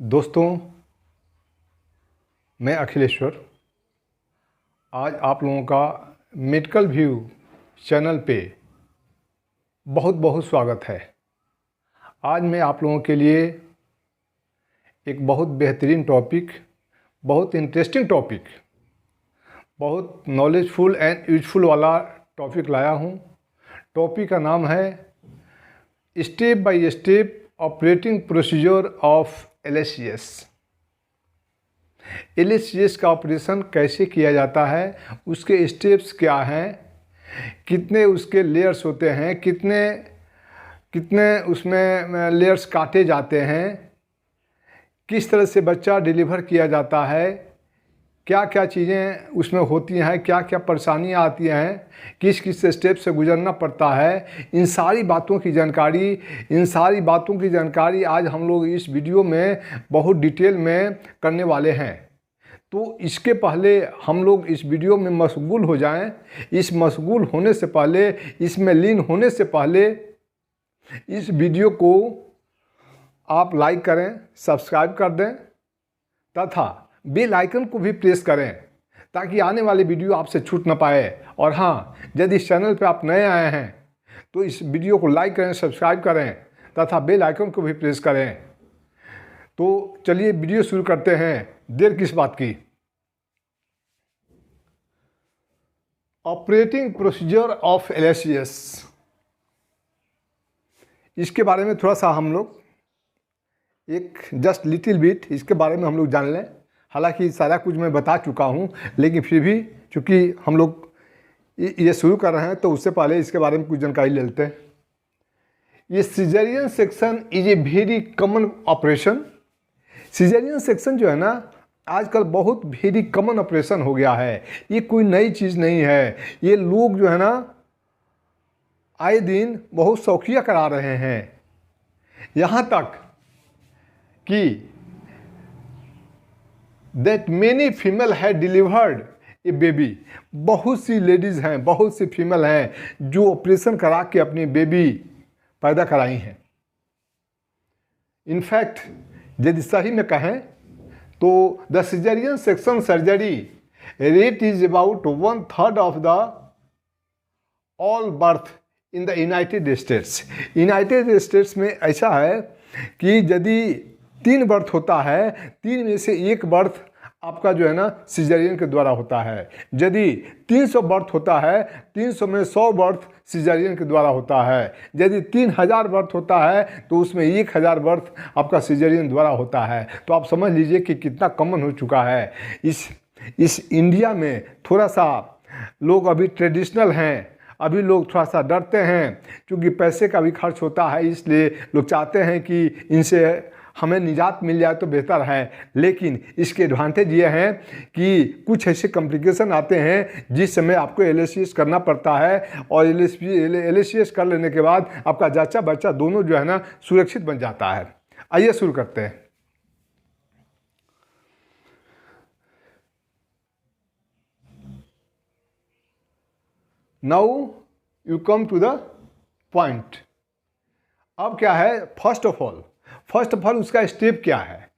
दोस्तों, मैं अखिलेश्वर आज आप लोगों का मेडिकल व्यू चैनल पे बहुत बहुत स्वागत है। आज मैं आप लोगों के लिए एक बहुत बेहतरीन टॉपिक, बहुत इंटरेस्टिंग टॉपिक, बहुत नॉलेजफुल एंड यूजफुल वाला टॉपिक लाया हूँ। टॉपिक का नाम है step by step operating procedure of LHCS। LHCS का ऑपरेशन कैसे किया जाता है, उसके स्टेप्स क्या हैं, कितने उसके लेयर्स होते हैं, कितने कितने उसमें लेयर्स काटे जाते हैं, किस तरह से बच्चा डिलीवर किया जाता है, क्या क्या चीज़ें उसमें होती हैं, क्या क्या परेशानियाँ आती हैं, किस किस स्टेप से गुजरना पड़ता है, इन सारी बातों की जानकारी आज हम लोग इस वीडियो में बहुत डिटेल में करने वाले हैं। तो इसके पहले हम लोग इस वीडियो में मशगूल हो जाएं। इस मशगूल होने से पहले, इसमें लीन होने से पहले इस वीडियो को आप लाइक करें, सब्सक्राइब कर दें तथा बेल आइकन को भी प्रेस करें ताकि आने वाले वीडियो आपसे छूट ना पाए। और हाँ, यदि इस चैनल पर आप नए आए हैं तो इस वीडियो को लाइक करें, सब्सक्राइब करें तथा बेल आइकन को भी प्रेस करें। तो चलिए वीडियो शुरू करते हैं, देर किस बात की। ऑपरेटिंग प्रोसीजर ऑफ LHCS, इसके बारे में थोड़ा सा हम लोग एक जस्ट लिटिल बिट इसके बारे में हम लोग जान लें। हालांकि सारा कुछ मैं बता चुका हूँ, लेकिन फिर भी चूँकि हम लोग ये शुरू कर रहे हैं तो उससे पहले इसके बारे में कुछ जानकारी ले लेते हैं। ये caesarean section is a very common operation. Caesarean section जो है ना, आजकल बहुत वेरी कॉमन ऑपरेशन हो गया है। ये कोई नई चीज़ नहीं है। ये लोग जो है ना आए दिन बहुत शौकिया करा रहे हैं। यहाँ तक कि दैट मेनी फीमेल है डिलीवर्ड ए बेबी। बहुत सी लेडीज़ हैं, बहुत सी फीमेल हैं जो ऑपरेशन करा के अपनी बेबी पैदा कराई हैं। इनफैक्ट यदि सही में कहें तो the caesarean section surgery rate is about 1/3 of the all birth in the United states. United states में ऐसा है कि यदि 3 बर्थ होता है, 3 में से 1 बर्थ आपका जो है ना सिजेरियन के द्वारा होता है। यदि 300 बर्थ होता है, 300 में 100 बर्थ सिजेरियन के द्वारा होता है। यदि 3000 बर्थ होता है तो उसमें 1000 बर्थ आपका सिजेरियन द्वारा होता है। तो आप समझ लीजिए कि कितना कॉमन हो चुका है। इस इंडिया में थोड़ा सा लोग अभी ट्रेडिशनल हैं, अभी लोग थोड़ा सा डरते हैं क्योंकि पैसे का भी खर्च होता है, इसलिए लोग चाहते हैं कि इनसे हमें निजात मिल जाए तो बेहतर है। लेकिन इसके एडवांटेज ये हैं कि कुछ ऐसे कॉम्प्लिकेशन आते हैं जिस समय आपको LHCS करना पड़ता है, और LHCS कर लेने के बाद आपका जच्चा बच्चा दोनों जो है ना सुरक्षित बन जाता है। आइए शुरू करते हैं। Now you come to the point. अब क्या है, फर्स्ट ऑफ ऑल उसका स्टेप क्या है।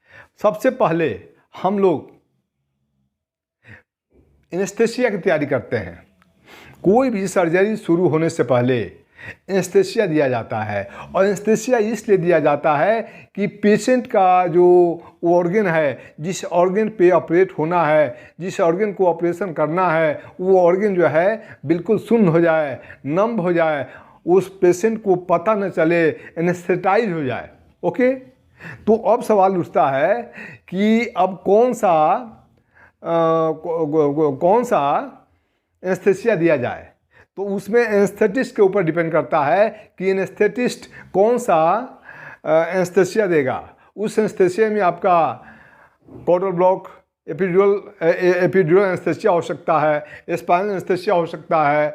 सबसे पहले हम लोग एनेस्थेसिया की तैयारी करते हैं। कोई भी सर्जरी शुरू होने से पहले एनेस्थेसिया दिया जाता है, और एनेस्थेसिया इसलिए दिया जाता है कि पेशेंट का जो ऑर्गन है, जिस ऑर्गन पे ऑपरेट होना है, जिस ऑर्गन को ऑपरेशन करना है, वो ऑर्गन जो है बिल्कुल सुन्न हो जाए, नंब हो जाए, उस पेशेंट को पता न चले, एनेस्थेटाइज हो जाए। ओके, तो अब सवाल उठता है कि अब कौन सा एनेस्थेसिया दिया जाए। तो उसमें एनेस्थेटिस्ट के ऊपर डिपेंड करता है कि एनेस्थेटिस्ट कौन सा एनेस्थेसिया देगा। उस एनेस्थेसिया में आपका कॉर्डल ब्लॉक, एपिड्यूरल एनेस्थेसिया हो सकता है, स्पाइनल एनेस्थेसिया हो सकता है,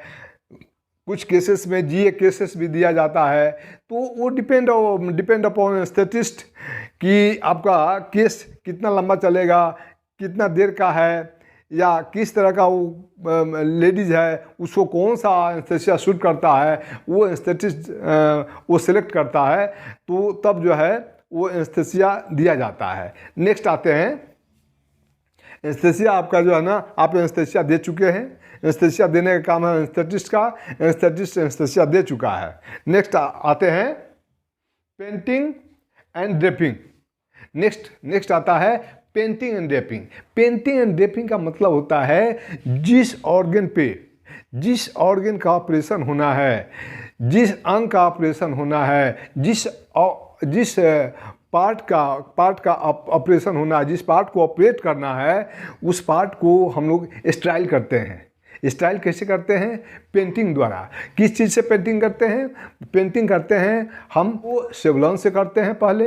कुछ केसेस में GA केसेस भी दिया जाता है। तो वो डिपेंड अपॉन एनेस्थेटिस्ट कि आपका केस कितना लंबा चलेगा, कितना देर का है, या किस तरह का वो लेडीज़ है, उसको कौन सा एनेस्थेसिया सूट करता है, वो एनेस्थेटिस्ट वो सिलेक्ट करता है। तो तब जो है वो एनेस्थेसिया दिया जाता है। नेक्स्ट आते हैं, एनेस्थेसिया आपका जो है ना, आप एनेस्थेसिया दे चुके हैं, एनेस्थेसिया देने का काम है एनेस्थेटिस्ट का, एनेस्थेटिस्ट एनेस्थेसिया दे चुका है। नेक्स्ट आते हैं पेंटिंग एंड ड्रेपिंग। नेक्स्ट आता है painting and draping. Painting and draping का मतलब होता है जिस ऑर्गन पे, जिस ऑर्गन का ऑपरेशन होना है, जिस अंग का ऑपरेशन होना है, जिस पार्ट का ऑपरेशन होना है, जिस पार्ट को ऑपरेट करना है, उस पार्ट को हम लोग स्टाइल करते हैं। स्टाइल कैसे करते हैं? पेंटिंग द्वारा। किस चीज़ से पेंटिंग करते हैं? पेंटिंग करते हैं हम वो सेवलॉन से करते हैं पहले,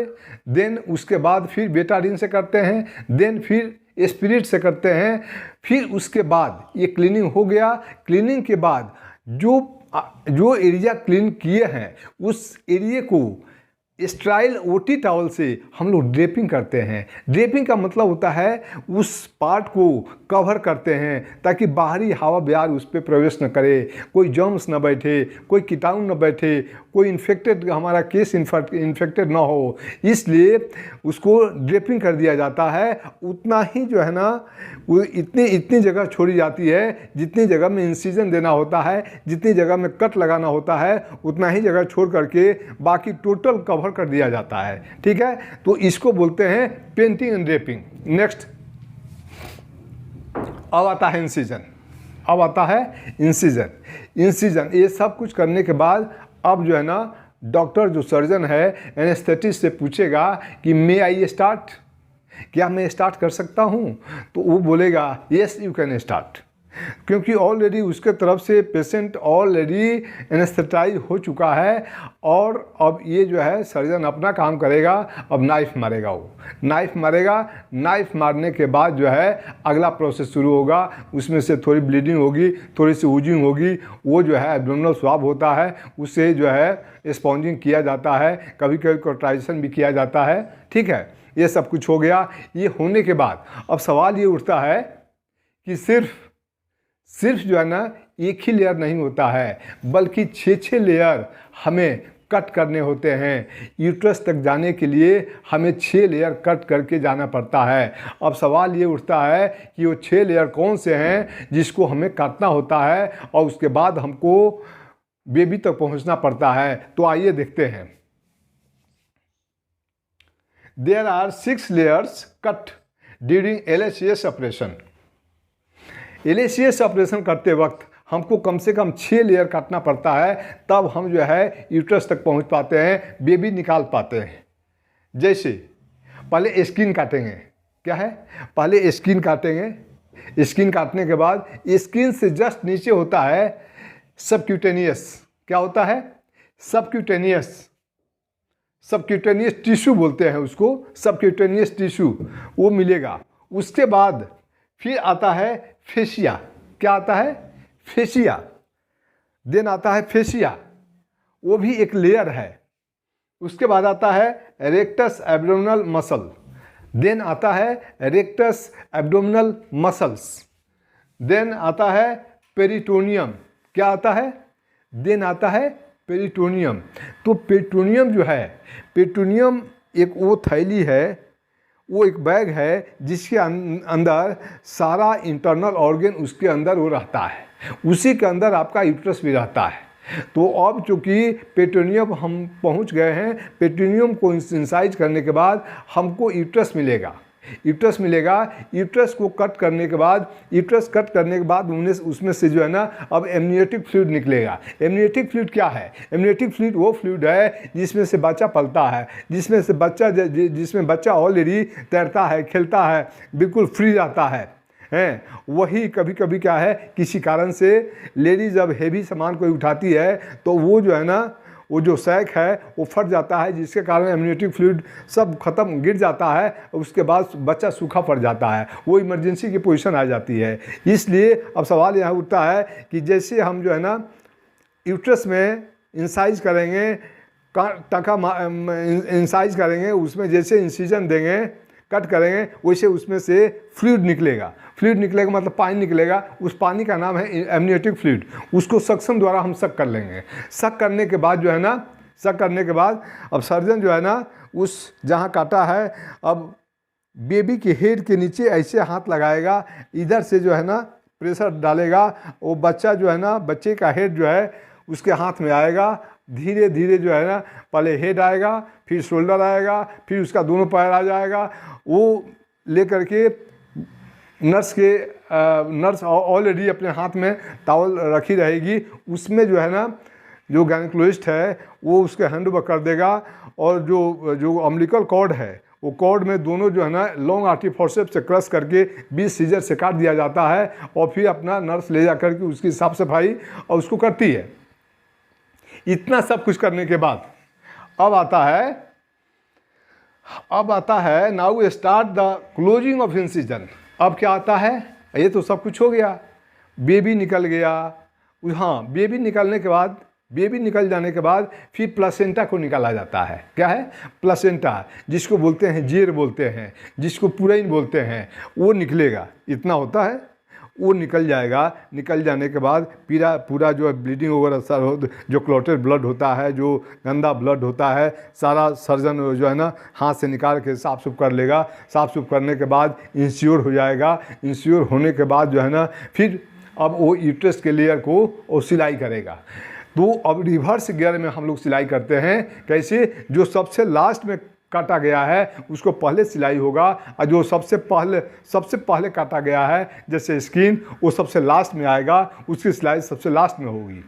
देन उसके बाद फिर बेटाडीन से करते हैं, देन फिर स्पिरिट से करते हैं, फिर उसके बाद ये क्लीनिंग हो गया। क्लीनिंग के बाद जो एरिया क्लीन किए हैं उस एरिया को स्टाइल ओटी टॉवल से हम लोग ड्रेपिंग करते हैं। ड्रेपिंग का मतलब होता है उस पार्ट को कवर करते हैं ताकि बाहरी हवा बयार उस पर प्रवेश न करे, कोई जर्म्स न बैठे, कोई कीटाणु न बैठे, कोई इन्फेक्टेड हमारा केस इन्फेक्टेड ना हो, इसलिए उसको ड्रेपिंग कर दिया जाता है। उतना ही जो है ना, वो इतनी जगह छोड़ी जाती है जितनी जगह में इंसिजन देना होता है, जितनी जगह में कट लगाना होता है, उतना ही जगह छोड़ करके बाकी टोटल कवर कर दिया जाता है। ठीक है, तो इसको बोलते हैं पेंटिंग एंड ड्रेपिंग। नेक्स्ट अब आता है इंसिजन। अब आता है इंसिजन। ये सब कुछ करने के बाद अब जो है ना, डॉक्टर जो सर्जन है एनेस्थेटिस्ट से पूछेगा कि मे आई स्टार्ट, क्या मैं स्टार्ट कर सकता हूँ? तो वो बोलेगा येस यू कैन स्टार्ट, क्योंकि ऑलरेडी उसके तरफ से पेशेंट ऑलरेडी एनेस्थेटाइज हो चुका है और अब ये जो है सर्जन अपना काम करेगा। अब नाइफ मारेगा, वो नाइफ मारेगा। नाइफ मारने के बाद जो है अगला प्रोसेस शुरू होगा। उसमें से थोड़ी ब्लीडिंग होगी, थोड़ी सी ऊजिंग होगी, वो जो है एब्डोमिनल स्वाब होता है, उससे जो है स्पॉन्जिंग किया जाता है, कभी कभी कॉट्राइजेशन भी किया जाता है। ठीक है, ये सब कुछ हो गया। ये होने के बाद अब सवाल ये उठता है कि सिर्फ जो है ना एक ही लेयर नहीं होता है, बल्कि 6 लेयर हमें कट करने होते हैं। यूट्रस तक जाने के लिए हमें 6 लेयर कट करके जाना पड़ता है। अब सवाल ये उठता है कि वो 6 लेयर कौन से हैं जिसको हमें काटना होता है और उसके बाद हमको बेबी तक पहुंचना पड़ता है। तो आइए देखते हैं। There are 6 layers cut during LHCS operation. LHCS operation करते वक्त हमको कम से कम 6 लेयर काटना पड़ता है, तब हम जो है यूट्रस तक पहुंच पाते हैं, बेबी निकाल पाते हैं। जैसे पहले स्किन काटेंगे, क्या है, पहले स्किन काटेंगे। स्किन काटने के बाद स्किन से जस्ट नीचे होता है सबक्यूटेनियस। क्या होता है? सबक्यूटेनियस टिश्यू बोलते हैं उसको, सबक्यूटेनियस टिश्यू वो मिलेगा। उसके बाद फिर आता है फेशिया। क्या आता है? फेशिया। देन आता है फेशिया, वो भी एक लेयर है। उसके बाद आता है रेक्टस एब्डोमिनल मसल। देन आता है रेक्टस एब्डोमिनल मसल्स। देन आता है पेरिटोनियम। क्या आता है? देन आता है पेरिटोनियम। तो पेरिटोनियम जो है, पेरिटोनियम एक वो थैली है, वो एक बैग है जिसके अंदर सारा इंटरनल ऑर्गन उसके अंदर वो रहता है, उसी के अंदर आपका यूट्रस भी रहता है। तो अब चूँकि पेरिटोनियम हम पहुंच गए हैं, पेरिटोनियम को इंसाइज करने के बाद हमको यूट्रस मिलेगा। यूट्रस को कट करने के बाद उसमें से जो है ना अब एमनियोटिक फ्लूइड निकलेगा। एमनियोटिक फ्लूइड क्या है? एमनियोटिक फ्लूइड वो फ्लूइड है जिसमें से बच्चा पलता है, जिसमें बच्चा ऑलरेडी तैरता है, खेलता है, बिल्कुल फ्री रहता है। वही कभी कभी क्या है, किसी कारण से लेडीज जब हेवी सामान कोई उठाती है तो वो जो है ना, वो जो सैक है वो फट जाता है, जिसके कारण एमनियोटिक फ्लूइड सब खत्म गिर जाता है। उसके बाद बच्चा सूखा पड़ जाता है, वो इमरजेंसी की पोजीशन आ जाती है। इसलिए अब सवाल यहाँ उठता है कि जैसे हम जो है ना यूट्रस में इंसाइज करेंगे, इंसाइज करेंगे, उसमें जैसे इंसिजन देंगे, कट करेंगे, वैसे उसमें से फ्लूइड निकलेगा मतलब पानी निकलेगा। उस पानी का नाम है एमनियोटिक फ्लूइड। उसको सक्शन द्वारा हम सक कर लेंगे। सक करने के बाद जो है ना, अब सर्जन जो है ना उस जहाँ काटा है, अब बेबी के हेड के नीचे ऐसे हाथ लगाएगा, इधर से जो है ना प्रेशर डालेगा, वो बच्चा जो है ना, बच्चे का हेड जो है उसके हाथ में आएगा। धीरे धीरे जो है ना पहले हेड आएगा, फिर शोल्डर आएगा, फिर उसका दोनों पैर आ जाएगा। वो लेकर के नर्स ऑलरेडी अपने हाथ में टॉवल रखी रहेगी, उसमें जो है ना जो गायनेकोलॉजिस्ट है वो उसके हैंड ओवर कर देगा। और जो अम्बिलिकल कॉर्ड है वो कॉर्ड में दोनों जो है ना लॉन्ग आर्टरी फोर्सेप्स से क्रश करके 20 सीजर से काट दिया जाता है, और फिर अपना नर्स ले जा करके उसकी साफ सफाई और उसको करती है। इतना सब कुछ करने के बाद अब आता है now start the closing of incision. अब क्या आता है, ये तो सब कुछ हो गया, बेबी निकल गया। हाँ, बेबी निकलने के बाद, बेबी निकल जाने के बाद फिर प्लेसेंटा को निकाला जाता है। क्या है? प्लेसेंटा, जिसको बोलते हैं जेर बोलते हैं, जिसको पुरैन बोलते हैं, वो निकलेगा। इतना होता है, वो निकल जाएगा। निकल जाने के बाद पूरा जो ब्लीडिंग वगैरह सर हो, जो क्लॉटेड ब्लड होता है, जो गंदा ब्लड होता है, सारा सर्जन जो है ना हाथ से निकाल के साफ सुफ कर लेगा। साफ सुफ करने के बाद इंश्योर हो जाएगा। इंश्योर होने के बाद जो है ना फिर अब वो यूट्रस के लेयर को वो सिलाई करेगा। तो अब रिवर्स गियर में हम लोग सिलाई करते हैं। कैसे? जो सबसे लास्ट में काटा गया है उसको पहले सिलाई होगा, और जो सबसे पहले काटा गया है जैसे स्किन, वो सबसे लास्ट में आएगा, उसकी सिलाई सबसे लास्ट में होगी।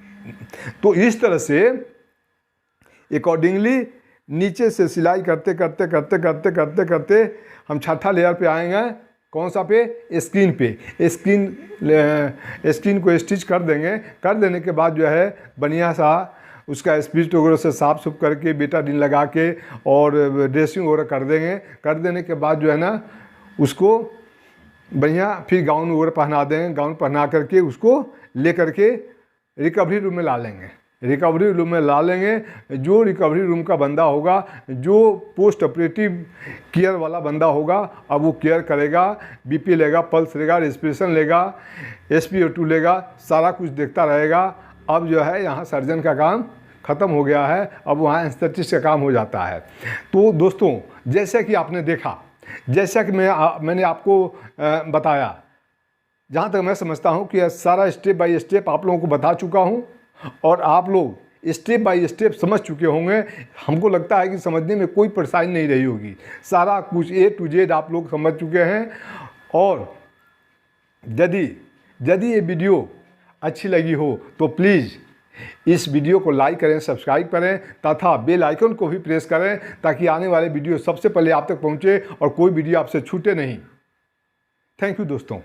तो इस तरह से अकॉर्डिंगली नीचे से सिलाई करते करते हम छठा लेयर पे आएंगे। कौन सा पे? स्किन पे। स्किन को स्टिच कर देंगे। कर देने के बाद जो है बढ़िया सा उसका स्पिरिट वगैरह से साफ सुफ करके बेटाडीन लगा के और ड्रेसिंग वगैरह कर देंगे। कर देने के बाद जो है ना उसको बढ़िया फिर गाउन वगैरह पहना देंगे। गाउन पहना करके उसको ले करके रिकवरी रूम में ला लेंगे। रिकवरी रूम में ला लेंगे। जो रिकवरी रूम का बंदा होगा, जो पोस्ट ऑपरेटिव केयर वाला बंदा होगा, अब वो केयर करेगा, बीपी लेगा, पल्स लेगा, रेस्पिरेशन लेगा, SpO2 लेगा, सारा कुछ देखता रहेगा। अब जो है यहाँ सर्जन का काम ख़त्म हो गया है, अब वहाँ एनेस्थेटिस्ट का काम हो जाता है। तो दोस्तों, जैसे कि आपने देखा, जैसा कि मैंने आपको बताया, जहाँ तक मैं समझता हूँ कि सारा स्टेप बाय स्टेप आप लोगों को बता चुका हूँ, और आप लोग स्टेप बाय स्टेप समझ चुके होंगे। हमको लगता है कि समझने में कोई परेशानी नहीं रही होगी। सारा कुछ A to Z आप लोग समझ चुके हैं। और यदि ये वीडियो अच्छी लगी हो तो प्लीज़ इस वीडियो को लाइक करें, सब्सक्राइब करें तथा बेल आइकन को भी प्रेस करें, ताकि आने वाले वीडियो सबसे पहले आप तक पहुंचे और कोई वीडियो आपसे छूटे नहीं। थैंक यू दोस्तों।